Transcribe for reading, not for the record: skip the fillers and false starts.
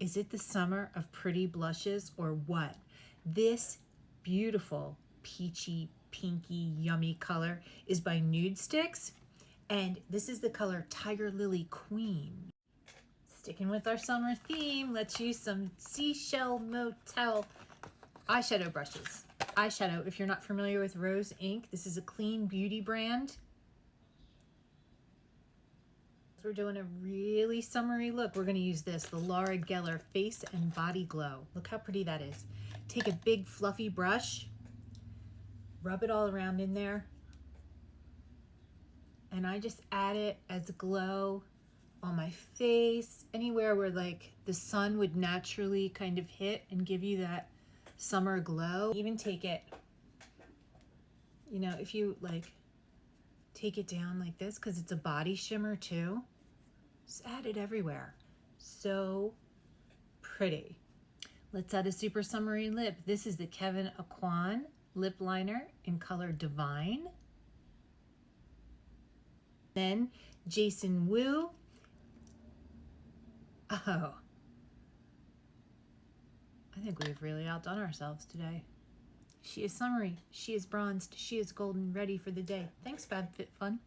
Is it the summer of pretty blushes or what? This beautiful peachy, pinky, yummy color is by Nude Sticks, and this is the color Tiger Lily Queen. Sticking with our summer theme, let's use some Seashell Motel eyeshadow brushes. Eyeshadow, if you're not familiar with Rose Ink, this is a clean beauty brand. We're doing a really summery look. We're going to use this, the Laura Geller Face and Body Glow. Look how pretty that is. Take a big fluffy brush, rub it all around in there, and I just add it as a glow on my face, anywhere where like the sun would naturally kind of hit and give you that summer glow. Even take it, you know, if you like take it down like this, because it's a body shimmer too. Just add it everywhere. So pretty. Let's add a super summery lip. This is the Kevin Aucoin lip liner in color Divine. Then Jason Wu. Oh, I think we've really outdone ourselves today. She is summery, she is bronzed, she is golden, ready for the day. Thanks, FabFitFun.